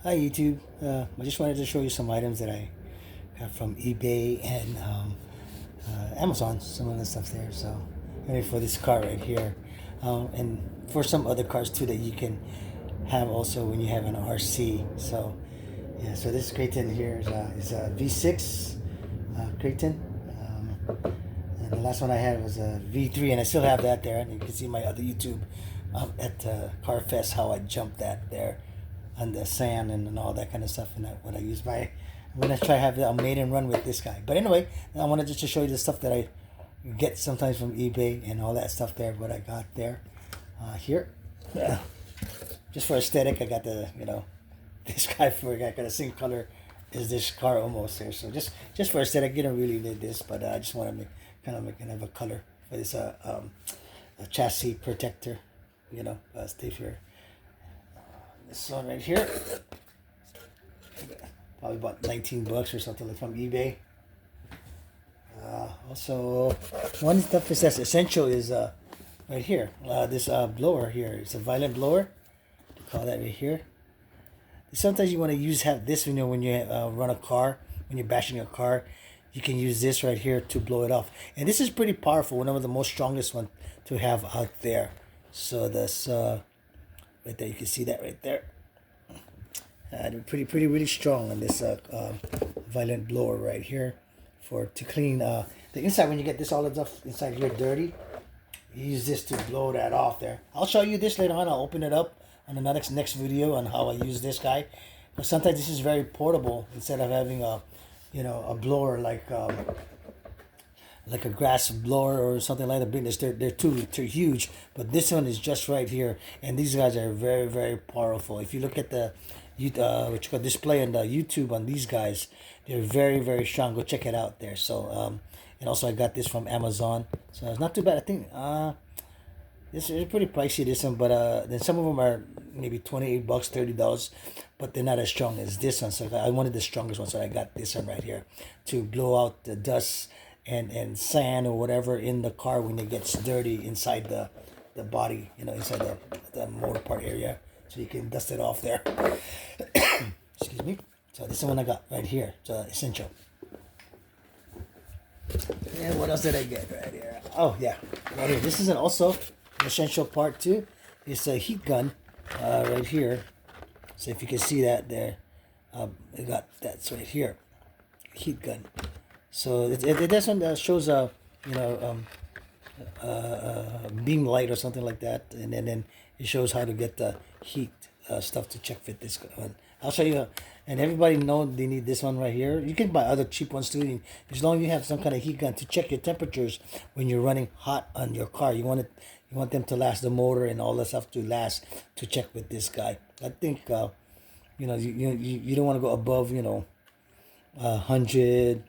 Hi YouTube. I just wanted to show you some items that I got from eBay and Amazon. Some of the stuff there. So, anyway, for this car right here, and for some other cars too that you can have also when you have an RC. So, yeah. So this Creighton here is a V6 Creighton. And the last one I had was a V3, and I still have that there. And you can see my other YouTube at Car Fest how I jumped that there on the sand and all that kind of stuff. And that what I use my I'm gonna try to have a maiden run with this guy. But anyway, I wanted just to show you the stuff that I get sometimes from eBay and all that stuff there. What I got there here. Yeah. Just for aesthetic, I got the this guy for I got the same color as this car almost here. So just for aesthetic, you don't really need this, but I just want to make kind of a color for this a chassis protector, stay here. This one right here, probably about 19 bucks or something like from eBay. Also, one stuff that's essential is right here. This blower here. It's a violent blower. They call that right here. Sometimes you want to have this when you run a car, when you're bashing a car, you can use this right here to blow it off. And this is pretty powerful, one of the most strongest one to have out there. So that's right there, you can see that right there. Pretty really strong on this violent blower right here to clean the inside. When you get this all the stuff inside here dirty, you use this to blow that off there. I'll show you this later on. I'll open it up on the next video on how I use this guy. But sometimes this is very portable instead of having a blower like a grass blower or something like that. They're too huge, but this one is just right here, and these guys are very very powerful. If you look at the what you call display on the YouTube on these guys, they're very very strong. Go check it out there. So and also I got this from Amazon, so it's not too bad. I think this is pretty pricey, this one, but then some of them are maybe 28 bucks, $30, but they're not as strong as this one. So I wanted the strongest one, so I got this one right here to blow out the dust and sand or whatever in the car when it gets dirty inside the body, inside the motor part area, so you can dust it off there. Excuse me. So this is the one I got right here. It's essential. And what else did I get right here? Oh yeah, right here. This is also an essential part too. It's a heat gun right here. So if you can see that there, I got that's right here, heat gun. So it doesn't shows beam light or something like that, and then it shows how to get the heat stuff to check fit this one. I'll show you, and everybody know they need this one right here. You can buy other cheap ones too, as long as you have some kind of heat gun to check your temperatures when you're running hot on your car. You want them to last, the motor and all that stuff to last, to check with this guy. I think you don't want to go above 100,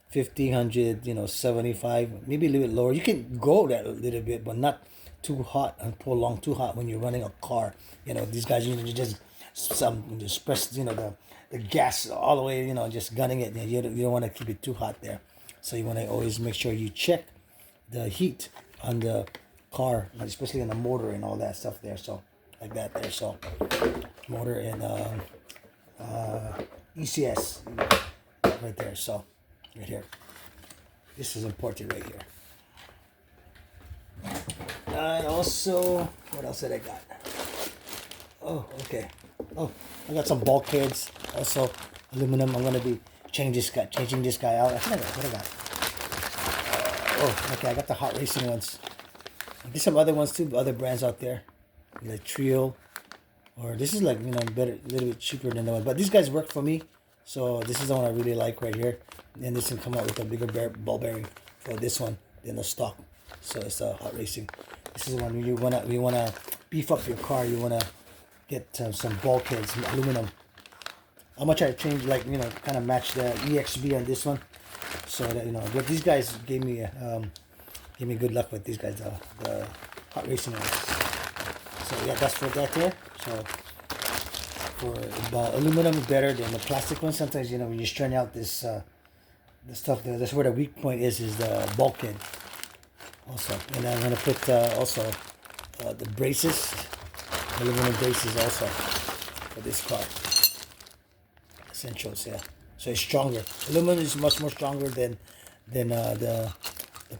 50, 100, 75, maybe a little bit lower. You can go that a little bit, but not too hot and prolonged too hot when you're running a car. These guys, you just press the gas all the way, just gunning it. You don't want to keep it too hot there, so you want to always make sure you check the heat on the car, especially on the motor and all that stuff there. So like that there. So motor and ECS right there. So right here, this is important right here. And also, what else did I got? Oh, okay. Oh, I got some bulkheads. Also, aluminum. I'm gonna be changing this guy out. I think I got what I got. Oh, okay. I got the hot racing ones. There's some other ones too, other brands out there, like Trio, or this is like better, a little bit cheaper than the one. But these guys work for me, so this is the one I really like right here. And this can come out with a bigger ball bearing for this one than the stock. So it's a hot racing. This is the one you wanna beef up your car. You wanna get some bulkheads, some aluminum. How much I changed, kind of match the EXB on this one, so that But these guys gave me good luck with these guys, the hot racing ones. So yeah, that's for that there. So for the aluminum is better than the plastic one. Sometimes when you strain out this the stuff there, that's where the weak point is the bulkhead. Also, and I'm gonna put also the braces, aluminum braces also for this car. Essentials, yeah. So it's stronger. Aluminum is much more stronger than the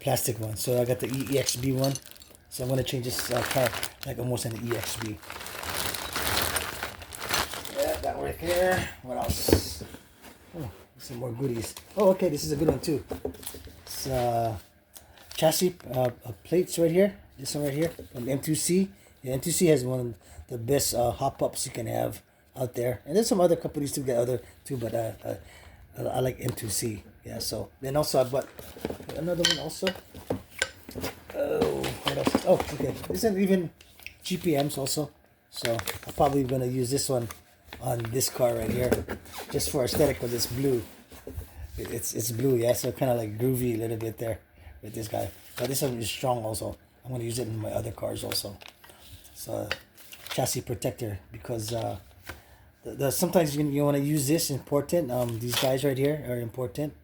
plastic one. So I got the EXB one. So I'm gonna change this car like almost an EXB. Yeah, that right there. What else? Oh, some more goodies. Oh, okay, this is a good one too. It's chassis plates right here. This one right here from M2C. Yeah, M2C has one of the best hop ups you can have out there, and there's some other companies too that other too, but I like M2C. Yeah, so then also I bought another one also. Oh, what else? Oh, okay. This is even GPMs also. So I'm probably gonna use this one on this car right here, just for aesthetic because it's blue. It's blue, yeah. So kind of like groovy a little bit there with this guy. But this one is strong also. I'm gonna use it in my other cars also. So chassis protector because sometimes you want to use this important. These guys right here are important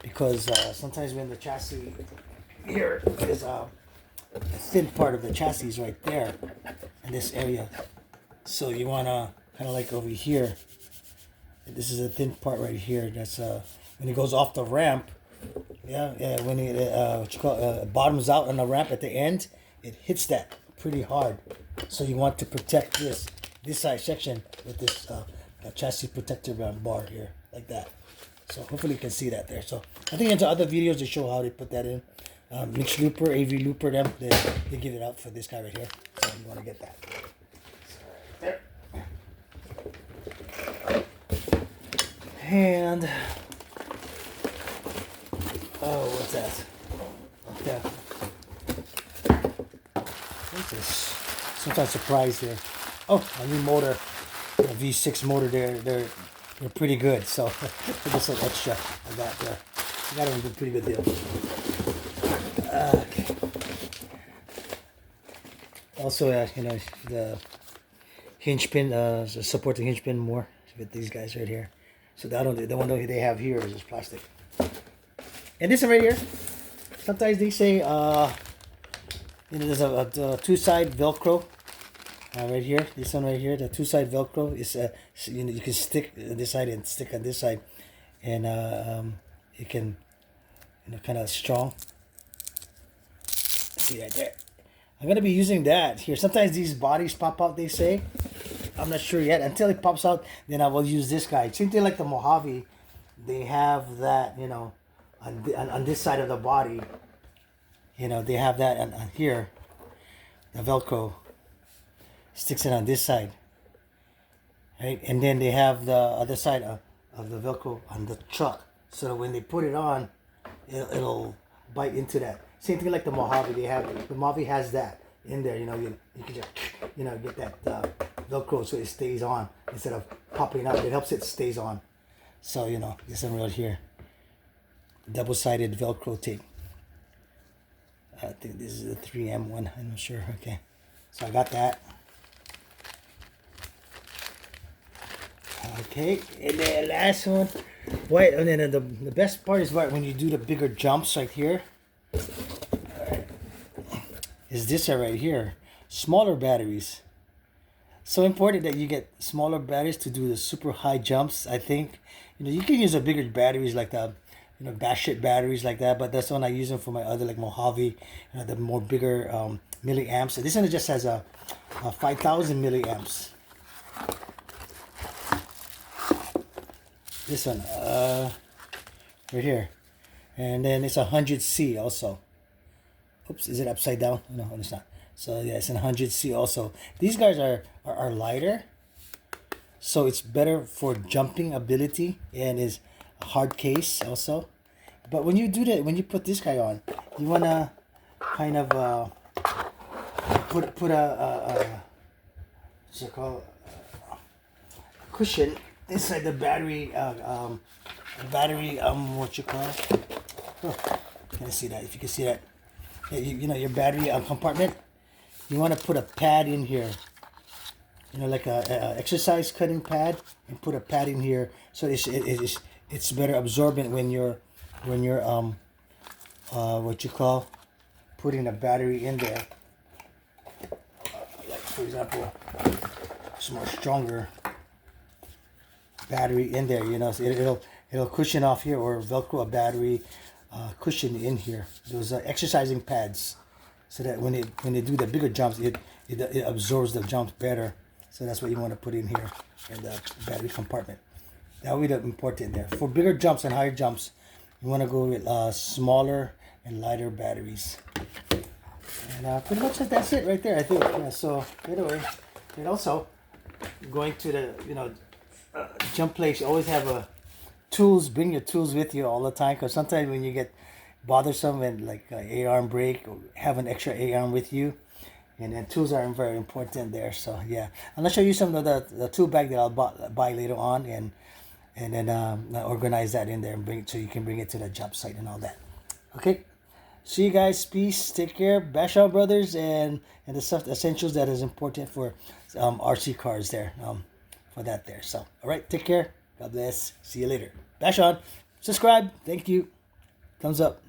because sometimes when the chassis here is a thin part of the chassis is right there in this area, so you want to kind of like over here. This is a thin part right here. That's when it goes off the ramp. Yeah. When it what you call bottoms out on the ramp at the end, it hits that pretty hard. So you want to protect this side section with this chassis protector bar here, like that. So hopefully you can see that there. So I think into other videos they show how they put that in. Mixed looper, AV looper, they give it out for this guy right here. So you want to get that. There. And oh, what's that? Okay. What's this? Some kind of surprise there. Oh, a new motor, a V6 motor. They're pretty good. So just an extra I got there. I got it a pretty good deal. Okay. Also, the hinge pin, support the hinge pin more with these guys right here. So the one that they have here is just plastic. And this one right here, sometimes they say, there's a two-side Velcro right here. This one right here, the two-side Velcro is, you can stick on this side and stick on this side, and it can, kind of strong. See right there. I'm gonna be using that here. Sometimes these bodies pop out. They say, I'm not sure yet. Until it pops out, then I will use this guy. Same thing like the Mojave. They have that, on this side of the body. They have that on here. The Velcro sticks it on this side, right? And then they have the other side of the Velcro on the truck, so that when they put it on, it'll bite into that. Same thing like the Mojave. The Mojave has that in there. You can just get that Velcro so it stays on instead of popping out. It helps it stays on. So this one right here, double-sided Velcro tape. I think this is a 3M one. I'm not sure. Okay, so I got that. Okay, and then last one. Wait, and then the best part is when you do the bigger jumps right here. Alright. Is this right here? Smaller batteries. So important that you get smaller batteries to do the super high jumps. I think you can use a bigger batteries like the batshit batteries like that, but that's one I use them for my other like Mojave, the more bigger milliamps. So this one just has a 5,000 milliamps. This one, right here, and then it's 100C also. Oops, is it upside down? No, it's not. So yeah, it's an 100C also. These guys are lighter, so it's better for jumping ability, and is a hard case also. But when you do that, when you put this guy on, you wanna kind of put a what's it called, cushion inside the battery. What you call it? Oh, can I see that? If you can see that, your battery compartment. You want to put a pad in here, like a exercise cutting pad, and put a pad in here so it's better absorbent when you're what you call, putting a battery in there. Like for example, it's more stronger. battery in there. So it'll cushion off here or Velcro a battery cushion in here. Those exercising pads, so that when they do the bigger jumps, it absorbs the jumps better. So that's what you want to put in here in the battery compartment. That would be important there. For bigger jumps and higher jumps, you want to go with smaller and lighter batteries. And pretty much that's it right there, I think. Yeah, so anyway, and also going to the jump place, you always have tools. Bring your tools with you all the time, because sometimes when you get bothersome and like A-arm break, have an extra A-arm with you. And then tools are very important there. So yeah, I'm gonna show you some of the tool bag that I'll buy later on, and then organize that in there and bring it so you can bring it to the job site and all that. Okay, see you guys. Peace. Take care. Bashaw Brothers and the stuff, the essentials that is important for RC cars there. For that there. So all right, take care. God bless. See you later. Bash on. Subscribe. Thank you. Thumbs up.